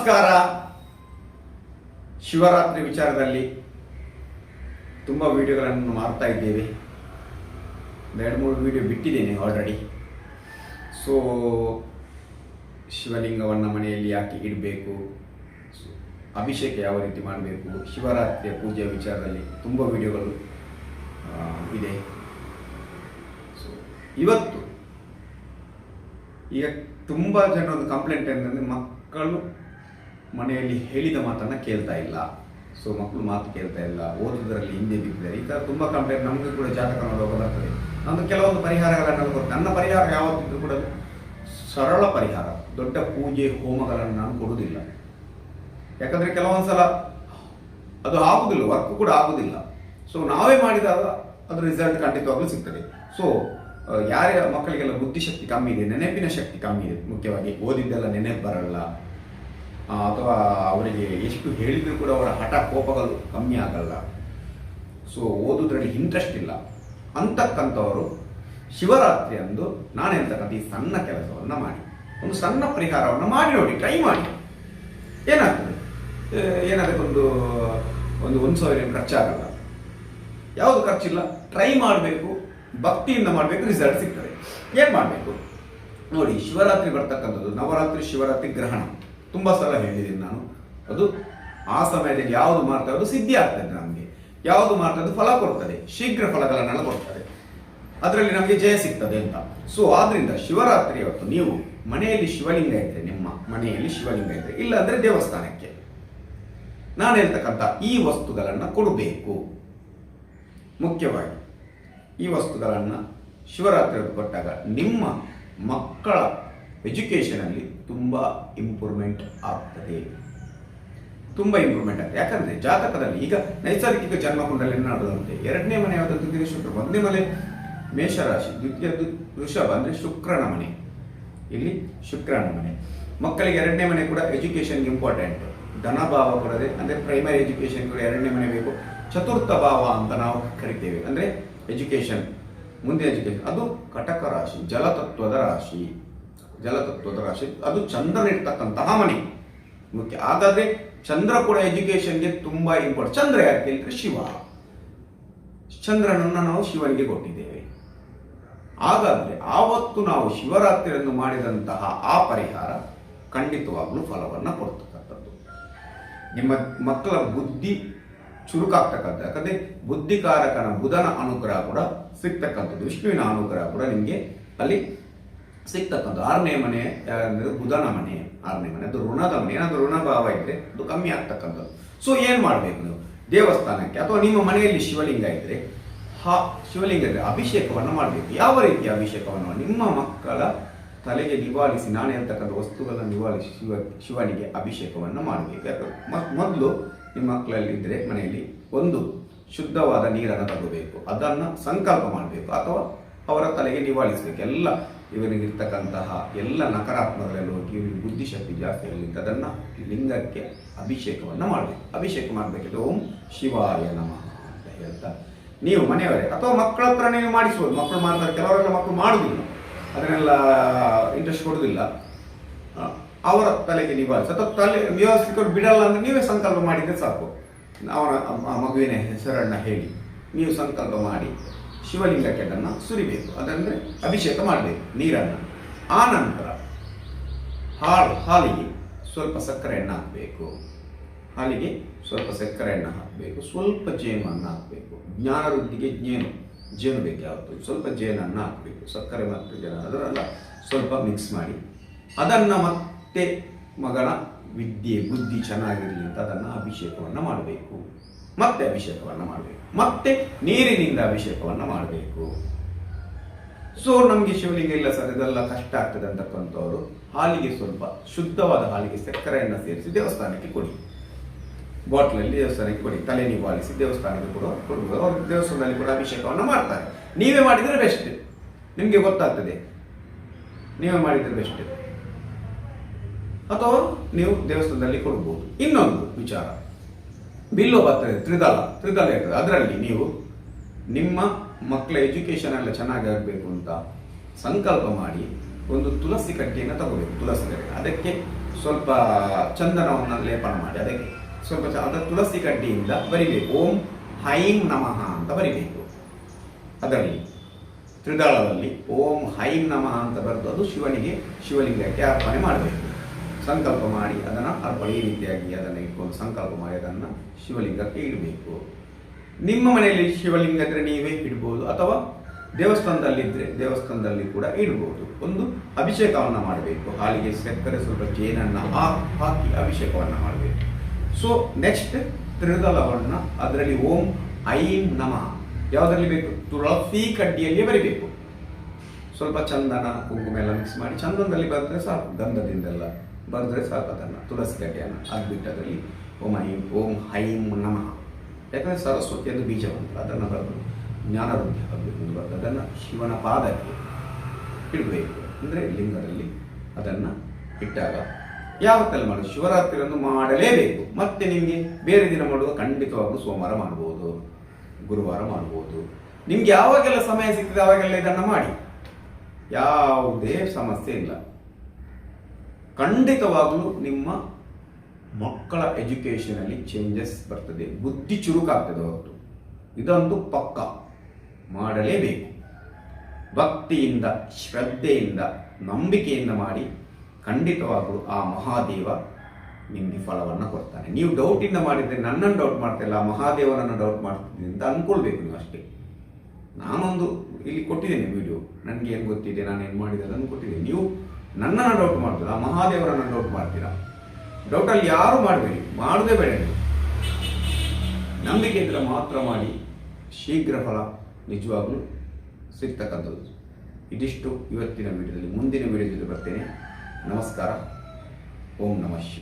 ನಮಸ್ಕಾರ. ಶಿವರಾತ್ರಿ ವಿಚಾರದಲ್ಲಿ ತುಂಬ ವಿಡಿಯೋಗಳನ್ನು ಮಾಡ್ತಾ ಇದ್ದೇವೆ. 2-3 ವಿಡಿಯೋ ಬಿಟ್ಟಿದ್ದೇನೆ ಆಲ್ರೆಡಿ. ಸೊ ಶಿವಲಿಂಗವನ್ನು ಮನೆಯಲ್ಲಿ ಯಾಕೆ ಇಡಬೇಕು, ಅಭಿಷೇಕ ಯಾವ ರೀತಿ ಮಾಡಬೇಕು, ಶಿವರಾತ್ರಿಯ ಪೂಜೆಯ ವಿಚಾರದಲ್ಲಿ ತುಂಬ ವಿಡಿಯೋಗಳು ಇದೆ. ಸೊ ಇವತ್ತು ಈಗ ತುಂಬ ಜನರೊಂದು ಕಂಪ್ಲೇಂಟ್ ಏನಂದರೆ ಮಕ್ಕಳು ಮನೆಯಲ್ಲಿ ಹೇಳಿದ ಮಾತನ್ನು ಕೇಳ್ತಾ ಇಲ್ಲ. ಸೊ ಮಕ್ಕಳು ಮಾತು ಕೇಳ್ತಾ ಇಲ್ಲ, ಓದುವುದರಲ್ಲಿ ಹಿಂದೆ ಬಿದ್ದಿದ್ದಾರೆ. ಈ ಥರ ತುಂಬ ಕಂಪ್ಲೇಂಟ್ ನಮಗೆ ಕೂಡ ಜಾತಕ ನೋಡುವಾಗ ಬರ್ತದೆ. ನಾನು ಕೆಲವೊಂದು ಪರಿಹಾರಗಳನ್ನು ಕೊಡ್ತೇನೆ. ನನ್ನ ಪರಿಹಾರ ಯಾವತ್ತಿದ್ರೂ ಕೂಡ ಸರಳ ಪರಿಹಾರ, ದೊಡ್ಡ ಪೂಜೆ ಹೋಮಗಳನ್ನು ನಾನು ಕೊಡುವುದಿಲ್ಲ. ಯಾಕಂದರೆ ಕೆಲವೊಂದು ಸಲ ಅದು ಆಗುವುದಿಲ್ಲ, ವರ್ಕ್ ಕೂಡ ಆಗುವುದಿಲ್ಲ. ಸೊ ನಾವೇ ಮಾಡಿದಾಗ ಅದರ ರಿಸಲ್ಟ್ ಖಂಡಿತವಾಗ್ಲೂ ಸಿಗ್ತದೆ. ಸೊ ಯಾರೇ ಮಕ್ಕಳಿಗೆಲ್ಲ ಬುದ್ಧಿಶಕ್ತಿ ಕಮ್ಮಿ ಇದೆ, ನೆನಪಿನ ಶಕ್ತಿ ಕಮ್ಮಿ ಇದೆ, ಮುಖ್ಯವಾಗಿ ಓದಿದ್ದೆಲ್ಲ ನೆನಪು ಬರಲ್ಲ, ಅಥವಾ ಅವರಿಗೆ ಎಷ್ಟು ಹೇಳಿದರೂ ಕೂಡ ಅವರ ಹಠ ಕೋಪಗಳು ಕಮ್ಮಿ ಆಗಲ್ಲ, ಸೊ ಓದುವುದರಲ್ಲಿ ಇಂಟ್ರೆಸ್ಟ್ ಇಲ್ಲ ಅಂತಕ್ಕಂಥವರು ಶಿವರಾತ್ರಿ ಅಂದು ನಾನು ಹೇಳ್ತಕ್ಕಂಥ ಈ ಸಣ್ಣ ಕೆಲಸವನ್ನು ಮಾಡಿ, ಒಂದು ಸಣ್ಣ ಪರಿಹಾರವನ್ನು ಮಾಡಿ ನೋಡಿ, ಟ್ರೈ ಮಾಡಿ. ಏನಾಗ್ತದೆ, ಏನಾಗುತ್ತೆ, ಒಂದು 1,000 ಖರ್ಚಾಗಲ್ಲ, ಯಾವುದು ಖರ್ಚಿಲ್ಲ. ಟ್ರೈ ಮಾಡಬೇಕು, ಭಕ್ತಿಯಿಂದ ಮಾಡಬೇಕು, ರಿಸಲ್ಟ್ ಸಿಗ್ತದೆ. ಏನು ಮಾಡಬೇಕು ನೋಡಿ, ಶಿವರಾತ್ರಿ ಬರ್ತಕ್ಕಂಥದ್ದು ನವರಾತ್ರಿ ಶಿವರಾತ್ರಿ ಗ್ರಹಣ ತುಂಬ ಸಲ ಹೇಳಿದ್ದೀನಿ ನಾನು. ಅದು ಆ ಸಮಯದಲ್ಲಿ ಯಾವುದು ಮಾಡ್ತಾ ಅದು ಸಿದ್ಧಿ ಆಗ್ತದೆ, ನಮಗೆ ಯಾವುದು ಮಾಡ್ತಾ ಅದು ಫಲ ಕೊಡ್ತದೆ, ಶೀಘ್ರ ಫಲಗಳನ್ನೆಲ್ಲ ಕೊಡ್ತದೆ, ಅದರಲ್ಲಿ ನಮಗೆ ಜಯ ಸಿಗ್ತದೆ ಅಂತ. ಸೊ ಆದ್ರಿಂದ ಶಿವರಾತ್ರಿ ಹೊತ್ತು ನೀವು ಮನೆಯಲ್ಲಿ ಶಿವಲಿಂಗ ಇದ್ರೆ, ನಿಮ್ಮ ಮನೆಯಲ್ಲಿ ಶಿವಲಿಂಗ ಇದ್ರೆ, ಇಲ್ಲಾಂದ್ರೆ ದೇವಸ್ಥಾನಕ್ಕೆ ನಾನು ಹೇಳ್ತಕ್ಕಂಥ ಈ ವಸ್ತುಗಳನ್ನು ಕೊಡಬೇಕು. ಮುಖ್ಯವಾಗಿ ಈ ವಸ್ತುಗಳನ್ನು ಶಿವರಾತ್ರಿ ಕೊಟ್ಟಾಗ ನಿಮ್ಮ ಮಕ್ಕಳ ಎಜುಕೇಷನಲ್ಲಿ ತುಂಬ ಇಂಪ್ರೂವ್ಮೆಂಟ್ ಆಗ್ತದೆ, ತುಂಬ ಇಂಪ್ರೂವ್ಮೆಂಟ್ ಆಗ್ತದೆ. ಯಾಕಂದರೆ ಜಾತಕದಲ್ಲಿ ಈಗ ನೈಸರ್ಗಿಕ ಜನ್ಮಕುಂಡಲಿ ನೋಡುವಂತೆ 2ನೇ ಮನೆ ಯಾವುದು, ಶುಕ್ರ. 1ನೇ ಮನೆ ಮೇಷರಾಶಿ, ದ್ವಿತೀಯದ್ದು ವೃಷಭ, ಅಂದರೆ ಶುಕ್ರನ ಮನೆ. ಇಲ್ಲಿ ಶುಕ್ರನ ಮನೆ. ಮಕ್ಕಳಿಗೆ 2ನೇ ಮನೆ ಕೂಡ ಎಜುಕೇಷನ್ಗೆ ಇಂಪಾರ್ಟೆಂಟ್. ಧನಭಾವ ಕೂಡ ಇದೆ, ಅಂದರೆ ಪ್ರೈಮರಿ ಎಜುಕೇಷನ್ ಕೂಡ 2ನೇ ಮನೆ ಬೇಕು. ಚತುರ್ಥ ಭಾವ ಅಂತ ನಾವು ಕರಿತೇವೆ, ಅಂದರೆ ಎಜುಕೇಷನ್, ಮುಂದೆ ಎಜುಕೇಷನ್. ಅದು ಕಟಕ ರಾಶಿ, ಜಲತತ್ವದ ರಾಶಿ. ಅದು ಚಂದ್ರನಿರ್ತಕ್ಕಂತಹ ಮನೆ ಮುಖ್ಯ. ಹಾಗಾದ್ರೆ ಚಂದ್ರ ಕೂಡ ಎಜುಕೇಷನ್ಗೆ ತುಂಬಾ ಇಂಪಾರ್ಟೆಂಟ್. ಚಂದ್ರ ಯಾಕೆ ಹೇಳಿದ್ರೆ ಶಿವ, ಚಂದ್ರನನ್ನು ನಾವು ಶಿವನಿಗೆ ಕೊಟ್ಟಿದ್ದೇವೆ. ಹಾಗಾದ್ರೆ ಆವತ್ತು ನಾವು ಶಿವರಾತ್ರಿಯನ್ನು ಮಾಡಿದಂತಹ ಆ ಪರಿಹಾರ ಖಂಡಿತವಾಗ್ಲೂ ಫಲವನ್ನ ಕೊಡ್ತಕ್ಕಂಥದ್ದು. ನಿಮ್ಮ ಮಕ್ಕಳ ಬುದ್ಧಿ ಚುರುಕಾಗ್ತಕ್ಕಂಥ, ಯಾಕಂದ್ರೆ ಬುದ್ಧಿಕಾರಕನ ಬುಧನ ಅನುಗ್ರಹ ಕೂಡ ಸಿಗ್ತಕ್ಕಂಥದ್ದು, ವಿಷ್ಣುವಿನ ಅನುಗ್ರಹ ಕೂಡ ನಿಮಗೆ ಅಲ್ಲಿ ಸಿಗ್ತಕ್ಕಂಥ. 6ನೇ ಮನೆ ಬುಧನ ಮನೆ, 6ನೇ ಮನೆ ಅದು ಋಣದ ಮನೆ. ಏನಾದರೂ ಋಣಭಾವ ಇದ್ರೆ ಅದು ಕಮ್ಮಿ ಆಗ್ತಕ್ಕಂಥದ್ದು. ಸೊ ಏನ್ ಮಾಡ್ಬೇಕು, ನೀವು ದೇವಸ್ಥಾನಕ್ಕೆ ಅಥವಾ ನಿಮ್ಮ ಮನೆಯಲ್ಲಿ ಶಿವಲಿಂಗ ಇದ್ರೆ ಶಿವಲಿಂಗ ಇದ್ರೆ ಅಭಿಷೇಕವನ್ನು ಮಾಡಬೇಕು. ಯಾವ ರೀತಿಯ ಅಭಿಷೇಕವನ್ನು? ನಿಮ್ಮ ಮಕ್ಕಳ ತಲೆಗೆ ನಿವಾಳಿಸಿ, ನಾನು ಹೇಳ್ತಕ್ಕಂಥ ವಸ್ತುಗಳನ್ನು ನಿವಾಳಿಸಿ ಶಿವನಿಗೆ ಅಭಿಷೇಕವನ್ನು ಮಾಡಬೇಕು. ಯಾಕಂದ್ರೆ ಮೊದಲು ನಿಮ್ಮ ಮಕ್ಕಳಲ್ಲಿ ಇದ್ರೆ ಮನೆಯಲ್ಲಿ ಒಂದು ಶುದ್ಧವಾದ ನೀರನ್ನು ತಗೋಬೇಕು, ಅದನ್ನು ಸಂಕಲ್ಪ ಮಾಡಬೇಕು, ಅಥವಾ ಅವರ ತಲೆಗೆ ನಿವಾಳಿಸಬೇಕು. ಎಲ್ಲ ಇವನಿಗಿರ್ತಕ್ಕಂತಹ ಎಲ್ಲ ನಕಾರಾತ್ಮಕಗಳಲ್ಲಿ ಹೋಗಿ ಇವನಿಗೆ ಬುದ್ಧಿಶಕ್ತಿ ಜಾಸ್ತಿ ಇರಲಿಕ್ಕೆ ಅದನ್ನು ಲಿಂಗಕ್ಕೆ ಅಭಿಷೇಕವನ್ನು ಮಾಡಬೇಕು. ಅಭಿಷೇಕ ಮಾಡಬೇಕಿದ್ರೆ ಓಂ ಶಿವಾಯ ನಮಃ ಅಂತ ಹೇಳ್ತಾ ನೀವು ಮನೆಯವರೇ ಅಥವಾ ಮಕ್ಕಳ ಹತ್ರ ನೀವು ಮಾಡಿಸ್ಬೋದು. ಮಕ್ಕಳು ಮಾಡ್ತಾರೆ, ಕೆಲವರೆಲ್ಲ ಮಕ್ಕಳು ಮಾಡುವುದಿಲ್ಲ, ಅದನ್ನೆಲ್ಲ ಇಂಟ್ರೆಸ್ಟ್ ಕೊಡುವುದಿಲ್ಲ. ಅವರ ತಲೆಗೆ ನಿವಾಳಿಸಿ ಅಥವಾ ತಲೆ ನಿವಾರಿಸಿಕೊಂಡು ಬಿಡಲ್ಲ ಅಂದ್ರೆ ನೀವೇ ಸಂಕಲ್ಪ ಮಾಡಿದ್ರೆ ಸಾಕು. ಅವನ ಮಗುವಿನ ಹೆಸರನ್ನು ಹೇಳಿ ನೀವು ಸಂಕಲ್ಪ ಮಾಡಿ ಶಿವಲಿಂಗಕ್ಕೆ ಅದನ್ನು ಸುರಿಬೇಕು, ಅದನ್ನು ಅಭಿಷೇಕ ಮಾಡಬೇಕು ನೀರನ್ನು. ಆ ನಂತರ ಹಾಲಿಗೆ ಸ್ವಲ್ಪ ಸಕ್ಕರೆಯನ್ನು ಹಾಕಬೇಕು, ಹಾಲಿಗೆ ಸ್ವಲ್ಪ ಸಕ್ಕರೆಯನ್ನು ಹಾಕಬೇಕು, ಸ್ವಲ್ಪ ಜೇನನ್ನು ಹಾಕಬೇಕು. ಜ್ಞಾನ ವೃದ್ಧಿಗೆ ಜೇನು ಬೇಕು ಯಾವತ್ತು, ಸ್ವಲ್ಪ ಜೇನನ್ನು ಹಾಕಬೇಕು, ಸಕ್ಕರೆ ಮತ್ತು ಜೇನು ಅದನ್ನೆಲ್ಲ ಸ್ವಲ್ಪ ಮಿಕ್ಸ್ ಮಾಡಿ, ಅದನ್ನು ಮತ್ತೆ ಮಗನ ವಿದ್ಯೆ ಬುದ್ಧಿ ಚೆನ್ನಾಗಿರಲಿ ಅಂತ ಅದನ್ನು ಅಭಿಷೇಕವನ್ನು ಮಾಡಬೇಕು. ಮತ್ತೆ ಅಭಿಷೇಕವನ್ನು ಮಾಡಬೇಕು, ಮತ್ತೆ ನೀರಿನಿಂದ ಅಭಿಷೇಕವನ್ನು ಮಾಡಬೇಕು. ಸೊ ನಮಗೆ ಶಿವಲಿಂಗ ಇಲ್ಲ ಸರ್, ಇದೆಲ್ಲ ಕಷ್ಟ ಆಗ್ತದೆ ಅಂತಕ್ಕಂಥವ್ರು ಹಾಲಿಗೆ ಸ್ವಲ್ಪ ಶುದ್ಧವಾದ ಹಾಲಿಗೆ ಸಕ್ಕರೆಯನ್ನು ಸೇರಿಸಿ ದೇವಸ್ಥಾನಕ್ಕೆ ಕೊಡಿ, ಬಾಟ್ಲಲ್ಲಿ ದೇವಸ್ಥಾನಕ್ಕೆ ಕೊಡಿ, ತಲೆ ನಿವಾಳಿಸಿ ದೇವಸ್ಥಾನಕ್ಕೆ ಕೊಡುವುದು. ಅವರು ದೇವಸ್ಥಾನದಲ್ಲಿ ಕೂಡ ಅಭಿಷೇಕವನ್ನು ಮಾಡ್ತಾರೆ. ನೀವೇ ಮಾಡಿದರೆ ಬೆಸ್ಟ್, ನಿಮಗೆ ಗೊತ್ತಾಗ್ತದೆ, ನೀವೇ ಮಾಡಿದರೆ ಬೆಸ್ಟ್. ಅಥವಾ ನೀವು ದೇವಸ್ಥಾನದಲ್ಲಿ ಕೊಡ್ಬೋದು. ಇನ್ನೊಂದು ವಿಚಾರ, ಬಿಲ್ಲು ಬರ್ತದೆ, ತ್ರಿದಳ ಇರ್ತದೆ, ಅದರಲ್ಲಿ ನೀವು ನಿಮ್ಮ ಮಕ್ಕಳ ಎಜುಕೇಶನ್ ಎಲ್ಲ ಚೆನ್ನಾಗಿ ಆಗಬೇಕು ಅಂತ ಸಂಕಲ್ಪ ಮಾಡಿ ಒಂದು ತುಳಸಿ ಕಟ್ಟೆಯನ್ನು ತಗೋಬೇಕು. ತುಳಸಿ ಕಟ್ಟೆ, ಅದಕ್ಕೆ ಸ್ವಲ್ಪ ಚಂದನವನ್ನು ಲೇಪನ ಮಾಡಿ ಅದಕ್ಕೆ ಸ್ವಲ್ಪ ಅದರ ತುಳಸಿ ಕಡ್ಡಿಯಿಂದ ಬರಿಬೇಕು. ಓಂ ಹೈಂ ನಮಃ ಅಂತ ಬರಿಬೇಕು. ಅದರಲ್ಲಿ ತ್ರಿದಳದಲ್ಲಿ ಓಂ ಹೈಂ ನಮಃ ಅಂತ ಬರೆದು ಅದು ಶಿವಲಿಂಗಕ್ಕೆ ಅರ್ಪಣೆ ಮಾಡಬೇಕು. ಸಂಕಲ್ಪ ಮಾಡಿ ಅದನ್ನು ಅರ್ಪಣೆ ಈ ರೀತಿಯಾಗಿ ಅದನ್ನು ಇಟ್ಕೊಂಡು ಸಂಕಲ್ಪ ಮಾಡಿ ಅದನ್ನು ಶಿವಲಿಂಗಕ್ಕೆ ಇಡಬೇಕು. ನಿಮ್ಮ ಮನೆಯಲ್ಲಿ ಶಿವಲಿಂಗ ಇದ್ದರೆ ನೀವೇ ಇಡ್ಬೋದು, ಅಥವಾ ದೇವಸ್ಥಾನದಲ್ಲಿದ್ದರೆ ದೇವಸ್ಥಾನದಲ್ಲಿ ಕೂಡ ಇಡ್ಬೋದು. ಒಂದು ಅಭಿಷೇಕವನ್ನು ಮಾಡಬೇಕು. ಹಾಲಿಗೆ ಸಕ್ಕರೆ ಸ್ವಲ್ಪ ಜೇನನ್ನು ಹಾಕಿ ಅಭಿಷೇಕವನ್ನು ಮಾಡಬೇಕು. ಸೊ ನೆಕ್ಸ್ಟ್ ತ್ರಿದಳವನ್ನು ಅದರಲ್ಲಿ ಓಂ ಐಂ ನಮಃ ಯಾವುದರಲ್ಲಿ ಬೇಕು? ತುಳಸಿ ಕಡ್ಡಿಯಲ್ಲಿ ಬರಿಬೇಕು. ಸ್ವಲ್ಪ ಚಂದನ ಕುಂಕುಮ ಎಲ್ಲ ಮಿಕ್ಸ್ ಮಾಡಿ ಚಂದನದಲ್ಲಿ ಬರೆದ್ರೆ ಸಾಕು, ಗಂಧದಿಂದೆಲ್ಲ ಬರೆದ್ರೆ ಸಾಕು. ಅದನ್ನು ತುಳಸಿ ಕಡ್ಡಿಯನ್ನು ಅದು ಬಿಟ್ಟು ಅದರಲ್ಲಿ ಓಂ ಹೈಂ ನಮಃ, ಯಾಕಂದರೆ ಸರಸ್ವತಿಯದು ಬೀಜವಂತ, ಅದನ್ನು ಬರೆದು ಜ್ಞಾನವೃದ್ಧಿ ಆಗಬೇಕು ಎಂದು ಬರೆದು ಅದನ್ನು ಶಿವನ ಪಾದಕ್ಕೆ ಇಡಬೇಕು. ಅಂದರೆ ಲಿಂಗದಲ್ಲಿ ಅದನ್ನು ಇಟ್ಟಾಗ ಯಾವತ್ತಲ್ಲಿ ಮಾಡೋದು? ಶಿವರಾತ್ರಿಯನ್ನು ಮಾಡಲೇಬೇಕು. ಮತ್ತೆ ನಿಮಗೆ ಬೇರೆ ದಿನ ಮಾಡುವ ಖಂಡಿತವಾಗ್ಲೂ ಸೋಮವಾರ ಮಾಡ್ಬೋದು, ಗುರುವಾರ ಮಾಡ್ಬೋದು. ನಿಮ್ಗೆ ಯಾವಾಗೆಲ್ಲ ಸಮಯ ಸಿಗ್ತದೆ ಅವಾಗೆಲ್ಲ ಇದನ್ನು ಮಾಡಿ, ಯಾವುದೇ ಸಮಸ್ಯೆ ಇಲ್ಲ. ಖಂಡಿತವಾಗ್ಲೂ ನಿಮ್ಮ ಮಕ್ಕಳ ಎಜುಕೇಷನಲ್ಲಿ ಚೇಂಜಸ್ ಬರ್ತದೆ, ಬುದ್ಧಿ ಚುರುಕಾಗ್ತದೆ. ಹೊರತು ಇದೊಂದು ಪಕ್ಕ ಮಾಡಲೇಬೇಕು. ಭಕ್ತಿಯಿಂದ, ಶ್ರದ್ಧೆಯಿಂದ, ನಂಬಿಕೆಯಿಂದ ಮಾಡಿ. ಖಂಡಿತವಾಗಲೂ ಆ ಮಹಾದೇವ ನಿಮಗೆ ಫಲವನ್ನು ಕೊಡ್ತಾನೆ. ನೀವು ಡೌಟಿಂದ ಮಾಡಿದರೆ ನನ್ನನ್ನು ಡೌಟ್ ಮಾಡ್ತಿಲ್ಲ, ಮಹಾದೇವನನ್ನು ಡೌಟ್ ಮಾಡ್ತಿದ್ದೀನಿ ಅಂತ ಅಂದ್ಕೊಳ್ಬೇಕು ನೀವು ಅಷ್ಟೇ. ನಾನೊಂದು ಇಲ್ಲಿ ಕೊಟ್ಟಿದ್ದೇನೆ ವಿಡಿಯೋ, ನನಗೆ ಏನು ಗೊತ್ತಿದೆ, ನಾನು ಏನು ಮಾಡಿದೆ ಅದನ್ನು ಕೊಟ್ಟಿದ್ದೇನೆ. ನೀವು ನನ್ನನ್ನು ಡೌಟ್ ಮಾಡ್ತೀರಾ, ಆ ಮಹಾದೇವರನ್ನು ಡೌಟ್ ಮಾಡ್ತೀರಾ? ಡೌಟಲ್ಲಿ ಯಾರು ಮಾಡಬೇಡಿ, ಮಾಡೋದೇ ಬೇಡ. ನೀವು ನಂಬಿಕೆ ಇದ್ದರೆ ಮಾತ್ರ ಮಾಡಿ, ಶೀಘ್ರ ಫಲ ನಿಜವಾಗ್ಲೂ ಸಿಗ್ತಕ್ಕಂಥದ್ದು. ಇದಿಷ್ಟು ಇವತ್ತಿನ ವಿಡಿಯೋದಲ್ಲಿ. ಮುಂದಿನ ವಿಡಿಯೋ ಜೊತೆ ಬರ್ತೇನೆ. ನಮಸ್ಕಾರ. ಓಂ ನಮಃ ಶಿವಾಯ.